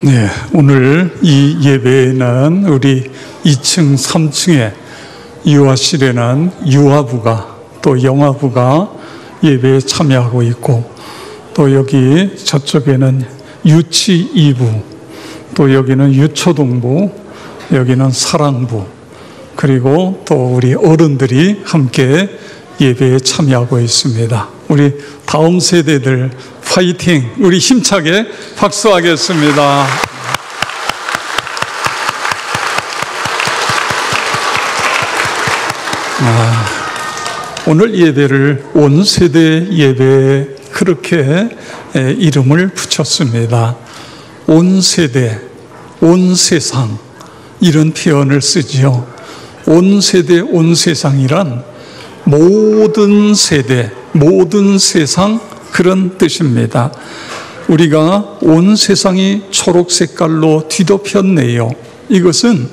네, 오늘 이 예배에는 우리 2층, 3층에 유아실에는 유아부가 또 영아부가 예배에 참여하고 있고, 또 여기 저쪽에는 유치 2부, 또 여기는 유초동부, 여기는 사랑부, 그리고 또 우리 어른들이 함께 예배에 참여하고 있습니다. 우리 다음 세대들 파이팅! 우리 힘차게 박수하겠습니다. 오늘 예배를 온 세대 예배에 그렇게 이름을 붙였습니다. 온 세대, 온 세상, 이런 표현을 쓰지요. 온 세대, 온 세상이란 모든 세대, 모든 세상, 그런 뜻입니다. 우리가 온 세상이 초록 색깔로 뒤덮였네요. 이것은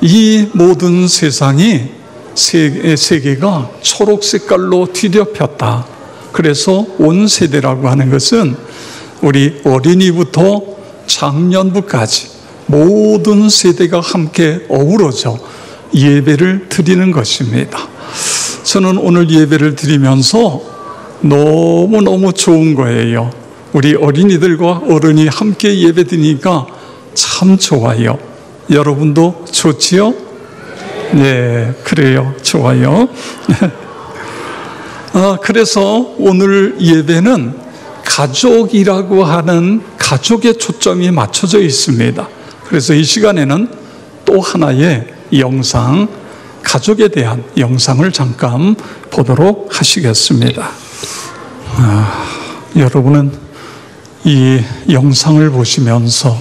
이 모든 세상이 세계가 초록 색깔로 뒤덮였다. 그래서 온 세대라고 하는 것은 우리 어린이부터 장년부까지 모든 세대가 함께 어우러져 예배를 드리는 것입니다. 저는 오늘 예배를 드리면서 너무너무 좋은 거예요. 우리 어린이들과 어른이 함께 예배 드리니까 참 좋아요. 여러분도 좋지요? 네, 그래요. 좋아요. 그래서 오늘 예배는 가족이라고 하는 가족의 초점이 맞춰져 있습니다. 그래서 이 시간에는 또 하나의 영상, 가족에 대한 영상을 잠깐 보도록 하시겠습니다. 여러분은 이 영상을 보시면서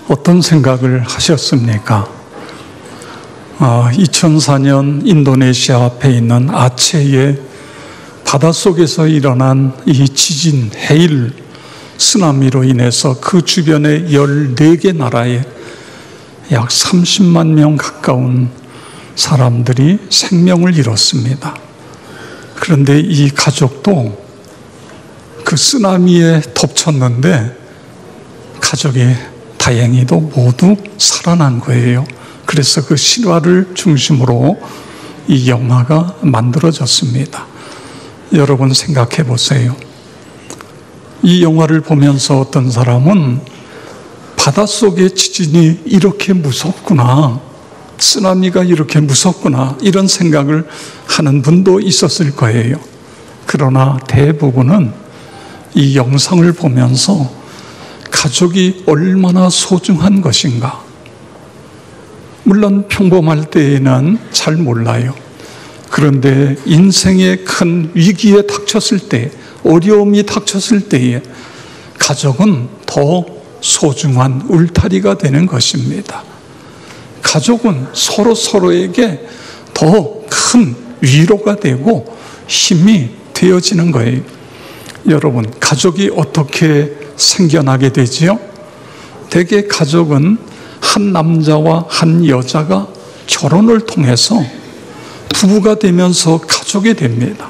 어떤 생각을 하셨습니까? 2004년 인도네시아 앞에 있는 아체의 바닷속에서 일어난 이 지진, 해일, 쓰나미로 인해서 그 주변의 14개 나라에 약 30만 명 가까운 사람들이 생명을 잃었습니다. 그런데 이 가족도 그 쓰나미에 덮쳤는데 가족이 다행히도 모두 살아난 거예요. 그래서 그 실화를 중심으로 이 영화가 만들어졌습니다. 여러분 생각해 보세요. 이 영화를 보면서 어떤 사람은 바닷속의 지진이 이렇게 무섭구나, 쓰나미가 이렇게 무섭구나, 이런 생각을 하는 분도 있었을 거예요. 그러나 대부분은 이 영상을 보면서 가족이 얼마나 소중한 것인가, 물론 평범할 때에는 잘 몰라요. 그런데 인생의 큰 위기에 닥쳤을 때, 어려움이 닥쳤을 때에 가족은 더 소중한 울타리가 되는 것입니다. 가족은 서로에게 더 큰 위로가 되고 힘이 되어지는 거예요. 여러분, 가족이 어떻게 생겨나게 되지요? 대개 가족은 한 남자와 한 여자가 결혼을 통해서 부부가 되면서 가족이 됩니다.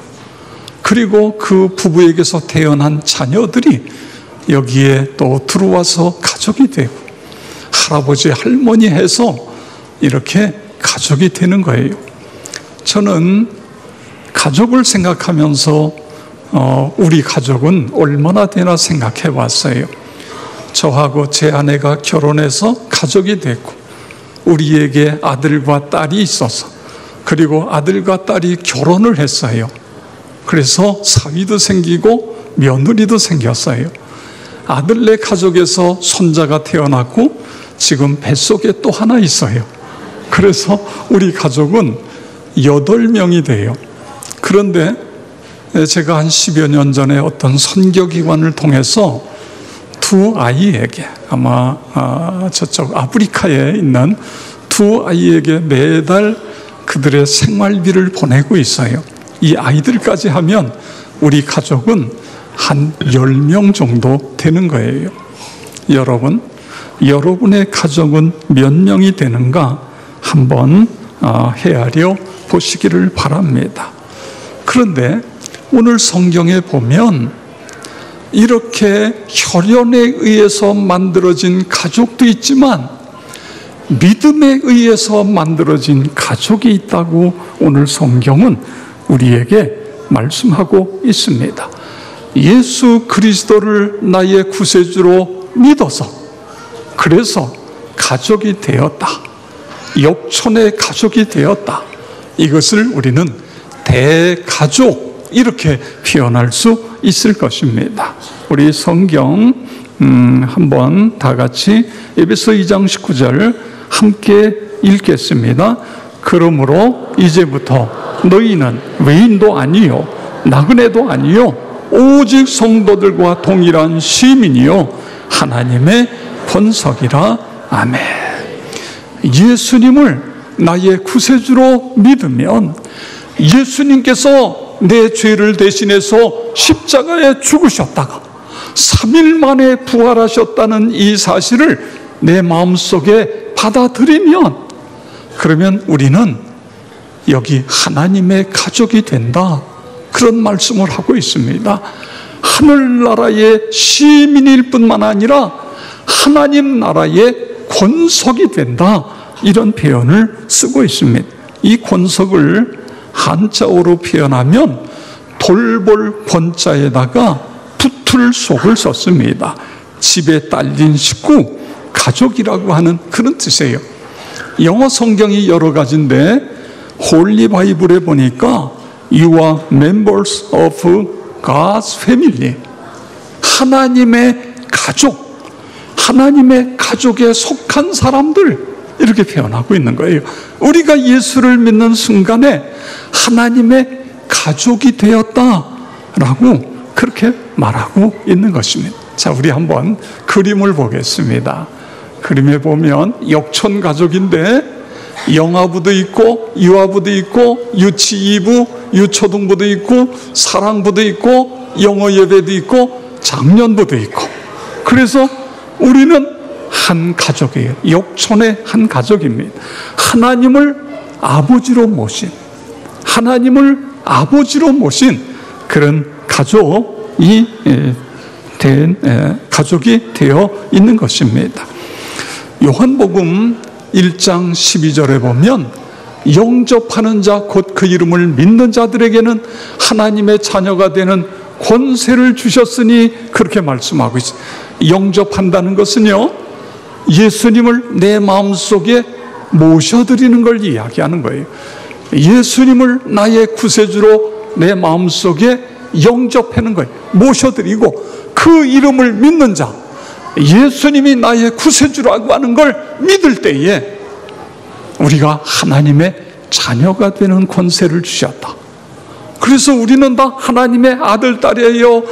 그리고 그 부부에게서 태어난 자녀들이 여기에 또 들어와서 가족이 되고, 할아버지, 할머니 해서 이렇게 가족이 되는 거예요. 저는 가족을 생각하면서 우리 가족은 얼마나 되나 생각해 봤어요. 저하고 제 아내가 결혼해서 가족이 됐고, 우리에게 아들과 딸이 있어서, 그리고 아들과 딸이 결혼을 했어요. 그래서 사위도 생기고 며느리도 생겼어요. 아들네 가족에서 손자가 태어났고 지금 뱃속에 또 하나 있어요. 그래서 우리 가족은 8명이 돼요. 그런데 제가 한 10여 년 전에 어떤 선교기관을 통해서 두 아이에게, 아마 저쪽 아프리카에 있는 두 아이에게 매달 그들의 생활비를 보내고 있어요. 이 아이들까지 하면 우리 가족은 한 10명 정도 되는 거예요. 여러분, 여러분의 가족은 몇 명이 되는가 한번 헤아려 보시기를 바랍니다. 그런데 오늘 성경에 보면 이렇게 혈연에 의해서 만들어진 가족도 있지만 믿음에 의해서 만들어진 가족이 있다고 오늘 성경은 우리에게 말씀하고 있습니다. 예수 그리스도를 나의 구세주로 믿어서, 그래서 가족이 되었다, 역촌의 가족이 되었다, 이것을 우리는 대가족 이렇게 표현할 수 있을 것입니다. 우리 성경 한번 다 같이 에베소 2장 19절 함께 읽겠습니다. 그러므로 이제부터 너희는 외인도 아니요 나그네도 아니요 오직 성도들과 동일한 시민이요 하나님의 본석이라. 아멘. 예수님을 나의 구세주로 믿으면 예수님께서 내 죄를 대신해서 십자가에 죽으셨다가 3일 만에 부활하셨다는 이 사실을 내 마음속에 받아들이면, 그러면 우리는 여기 하나님의 가족이 된다, 그런 말씀을 하고 있습니다. 하늘나라의 시민일 뿐만 아니라 하나님 나라의 권속이 된다, 이런 표현을 쓰고 있습니다. 이 권속을 한자어로 표현하면 돌볼 권자에다가 붙을 속을 썼습니다. 집에 딸린 식구, 가족이라고 하는 그런 뜻이에요. 영어 성경이 여러 가지인데 홀리 바이블에 보니까 You are members of God's family, 하나님의 가족, 하나님의 가족에 속한 사람들, 이렇게 표현하고 있는 거예요. 우리가 예수를 믿는 순간에 하나님의 가족이 되었다라고 그렇게 말하고 있는 것입니다. 자, 우리 한번 그림을 보겠습니다. 그림에 보면 역촌 가족인데 영아부도 있고 유아부도 있고 유치이부, 유초등부도 있고 사랑부도 있고 영어 예배도 있고 장년부도 있고, 그래서 우리는 한 가족이에요. 역촌의 한 가족입니다. 하나님을 아버지로 모신, 하나님을 아버지로 모신 그런 가족이 되어 있는 것입니다. 요한복음 1장 12절에 보면 영접하는 자 곧 그 이름을 믿는 자들에게는 하나님의 자녀가 되는 권세를 주셨으니, 그렇게 말씀하고 있어요. 영접한다는 것은요, 예수님을 내 마음속에 모셔드리는 걸 이야기하는 거예요. 예수님을 나의 구세주로 내 마음속에 영접하는 거예요. 모셔드리고 그 이름을 믿는 자, 예수님이 나의 구세주라고 하는 걸 믿을 때에 우리가 하나님의 자녀가 되는 권세를 주셨다. 그래서 우리는 다 하나님의 아들, 딸이에요.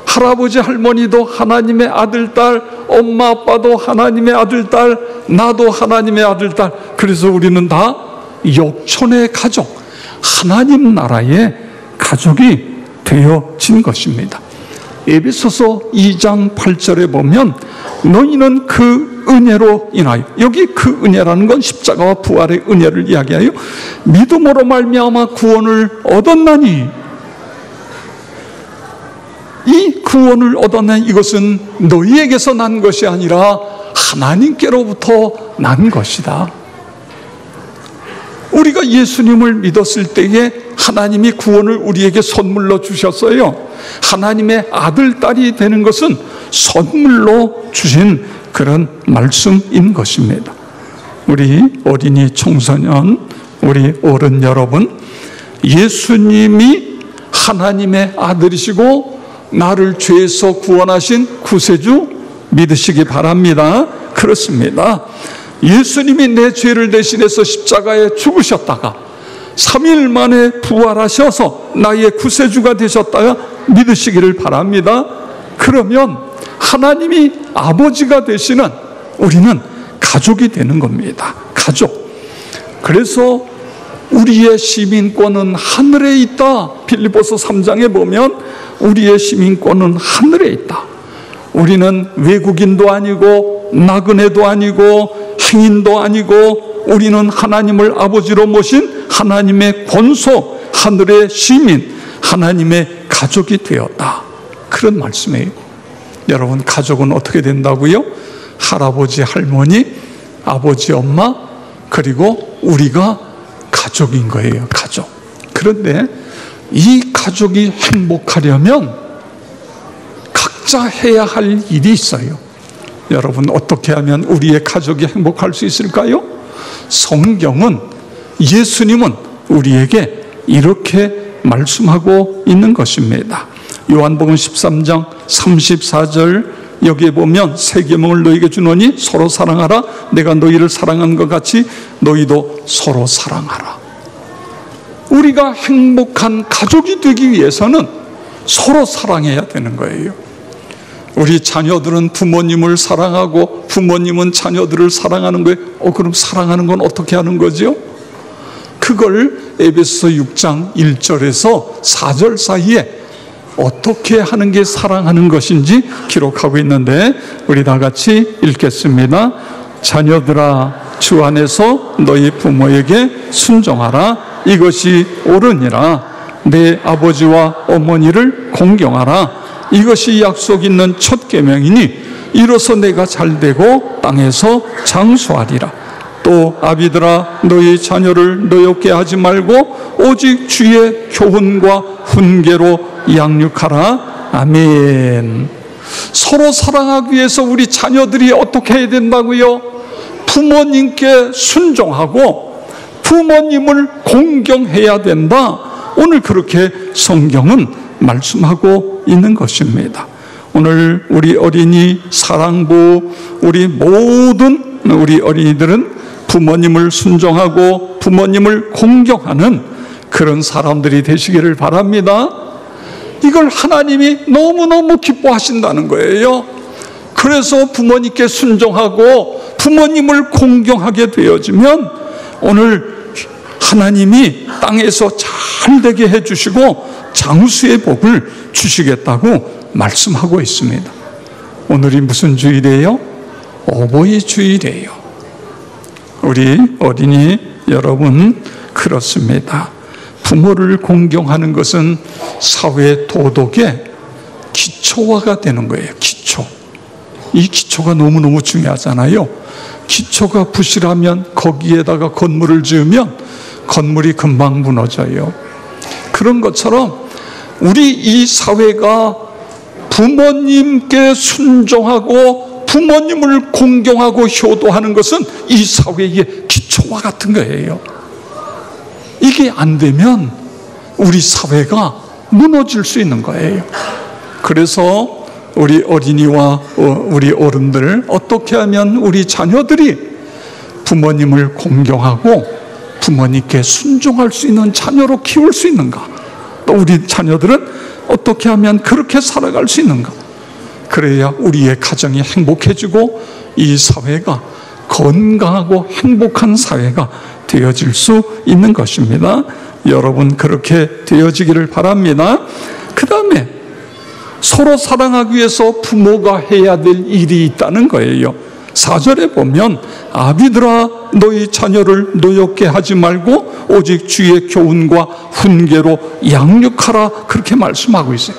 할아버지, 할머니도 하나님의 아들, 딸, 엄마, 아빠도 하나님의 아들, 딸, 나도 하나님의 아들, 딸. 그래서 우리는 다 역촌의 가족, 하나님 나라의 가족이 되어진 것입니다. 에베소서 2장 8절에 보면 너희는 그 은혜로 인하여, 여기 그 은혜라는 건 십자가와 부활의 은혜를 이야기하여 믿음으로 말미암아 구원을 얻었나니, 이 구원을 얻었나니 이것은 너희에게서 난 것이 아니라 하나님께로부터 난 것이다. 우리가 예수님을 믿었을 때에 하나님이 구원을 우리에게 선물로 주셨어요. 하나님의 아들, 딸이 되는 것은 선물로 주신 그런 말씀인 것입니다. 우리 어린이, 청소년, 우리 어른 여러분, 예수님이 하나님의 아들이시고 나를 죄에서 구원하신 구세주 믿으시기 바랍니다. 그렇습니다. 예수님이 내 죄를 대신해서 십자가에 죽으셨다가 3일 만에 부활하셔서 나의 구세주가 되셨다가 믿으시기를 바랍니다. 그러면 하나님이 아버지가 되시는 우리는 가족이 되는 겁니다. 가족. 그래서 우리의 시민권은 하늘에 있다. 빌립보서 3장에 보면 우리의 시민권은 하늘에 있다. 우리는 외국인도 아니고 나그네도 아니고 행인도 아니고 우리는 하나님을 아버지로 모신 하나님의 권속, 하늘의 시민, 하나님의 가족이 되었다. 그런 말씀이에요. 여러분, 가족은 어떻게 된다고요? 할아버지, 할머니, 아버지, 엄마, 그리고 우리가 가족인 거예요. 가족. 그런데 이 가족이 행복하려면 각자 해야 할 일이 있어요. 여러분, 어떻게 하면 우리의 가족이 행복할 수 있을까요? 성경은, 예수님은 우리에게 이렇게 말씀하고 있는 것입니다. 요한복음 13장 34절, 여기에 보면 새 계명을 너희에게 주노니 서로 사랑하라. 내가 너희를 사랑한 것 같이 너희도 서로 사랑하라. 우리가 행복한 가족이 되기 위해서는 서로 사랑해야 되는 거예요. 우리 자녀들은 부모님을 사랑하고 부모님은 자녀들을 사랑하는 거예요. 그럼 사랑하는 건 어떻게 하는 거죠? 그걸 에베소서 6장 1절에서 4절 사이에 어떻게 하는 게 사랑하는 것인지 기록하고 있는데, 우리 다 같이 읽겠습니다. 자녀들아, 주 안에서 너희 부모에게 순종하라. 이것이 옳으니라. 내 아버지와 어머니를 공경하라. 이것이 약속 있는 첫 계명이니 이로써 내가 잘되고 땅에서 장수하리라. 또 아비들아, 너희 자녀를 노엽게 하지 말고 오직 주의 교훈과 훈계로 양육하라. 아멘. 서로 사랑하기 위해서 우리 자녀들이 어떻게 해야 된다고요? 부모님께 순종하고 부모님을 공경해야 된다. 오늘 그렇게 성경은 말씀하고 있는 것입니다. 오늘 우리 어린이 사랑부, 우리 모든 우리 어린이들은 부모님을 순종하고 부모님을 공경하는 그런 사람들이 되시기를 바랍니다. 이걸 하나님이 너무너무 기뻐하신다는 거예요. 그래서 부모님께 순종하고 부모님을 공경하게 되어지면 오늘 하나님이 땅에서 잘 되게 해주시고 장수의 복을 주시겠다고 말씀하고 있습니다. 오늘이 무슨 주일이에요? 어버이 주일이에요. 우리 어린이 여러분, 그렇습니다. 부모를 공경하는 것은 사회 도덕의 기초화가 되는 거예요. 기초. 이 기초가 너무너무 중요하잖아요. 기초가 부실하면 거기에다가 건물을 지으면 건물이 금방 무너져요. 그런 것처럼 우리 이 사회가 부모님께 순종하고 부모님을 공경하고 효도하는 것은 이 사회의 기초와 같은 거예요. 이게 안 되면 우리 사회가 무너질 수 있는 거예요. 그래서 우리 어린이와 우리 어른들, 어떻게 하면 우리 자녀들이 부모님을 공경하고 부모님께 순종할 수 있는 자녀로 키울 수 있는가? 또 우리 자녀들은 어떻게 하면 그렇게 살아갈 수 있는가? 그래야 우리의 가정이 행복해지고 이 사회가 건강하고 행복한 사회가 되어질 수 있는 것입니다. 여러분, 그렇게 되어지기를 바랍니다. 그 다음에 서로 사랑하기 위해서 부모가 해야 될 일이 있다는 거예요. 4절에 보면 아비들아, 너희 자녀를 노엽게 하지 말고 오직 주의 교훈과 훈계로 양육하라. 그렇게 말씀하고 있어요.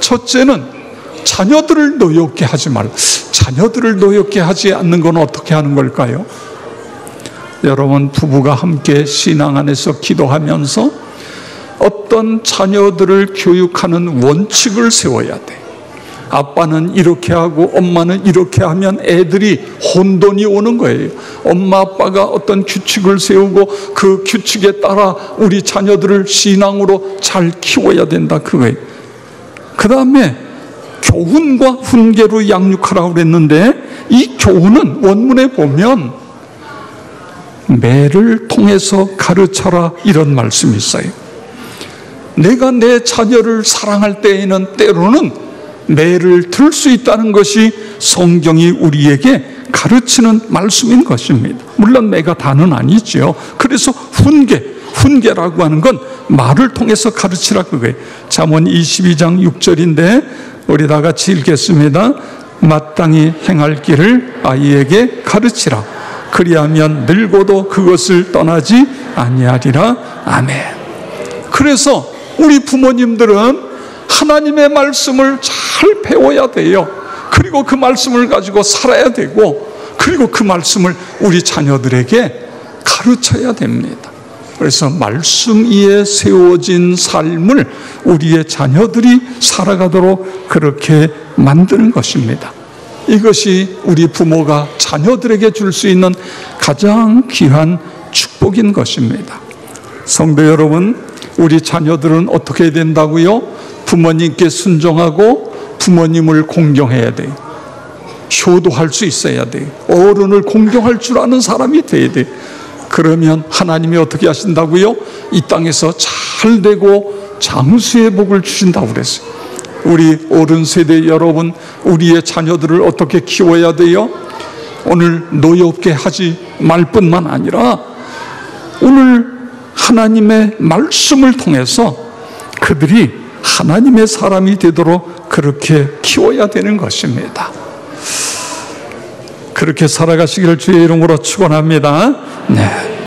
첫째는 자녀들을 노엽게 하지 말라. 자녀들을 노엽게 하지 않는 건 어떻게 하는 걸까요? 여러분, 부부가 함께 신앙 안에서 기도하면서 어떤 자녀들을 교육하는 원칙을 세워야 돼. 아빠는 이렇게 하고 엄마는 이렇게 하면 애들이 혼돈이 오는 거예요. 엄마 아빠가 어떤 규칙을 세우고 그 규칙에 따라 우리 자녀들을 신앙으로 잘 키워야 된다, 그거예요. 그 다음에 교훈과 훈계로 양육하라고 그랬는데, 이 교훈은 원문에 보면 매를 통해서 가르쳐라, 이런 말씀이 있어요. 내가 내 자녀를 사랑할 때에는 때로는 매를 들 수 있다는 것이 성경이 우리에게 가르치는 말씀인 것입니다. 물론 매가 다는 아니죠. 그래서 훈계라고 하는 건 말을 통해서 가르치라, 그거예요. 잠언 22장 6절인데 우리 다 같이 읽겠습니다. 마땅히 행할 길을 아이에게 가르치라. 그리하면 늙어도 그것을 떠나지 아니하리라. 아멘. 그래서 우리 부모님들은 하나님의 말씀을 잘 배워야 돼요. 그리고 그 말씀을 가지고 살아야 되고, 그리고 그 말씀을 우리 자녀들에게 가르쳐야 됩니다. 그래서 말씀 위에 세워진 삶을 우리의 자녀들이 살아가도록 그렇게 만드는 것입니다. 이것이 우리 부모가 자녀들에게 줄 수 있는 가장 귀한 축복인 것입니다. 성도 여러분, 우리 자녀들은 어떻게 해야 된다고요? 부모님께 순종하고 부모님을 공경해야 돼요. 효도할 수 있어야 돼요. 어른을 공경할 줄 아는 사람이 돼야 돼요. 그러면 하나님이 어떻게 하신다고요? 이 땅에서 잘 되고 장수의 복을 주신다고 그랬어요. 우리 어른 세대 여러분, 우리의 자녀들을 어떻게 키워야 돼요? 오늘 노엽게 하지 말 뿐만 아니라 오늘 하나님의 말씀을 통해서 그들이 하나님의 사람이 되도록 그렇게 키워야 되는 것입니다. 그렇게 살아가시기를 주의 이름으로 축원합니다. 네.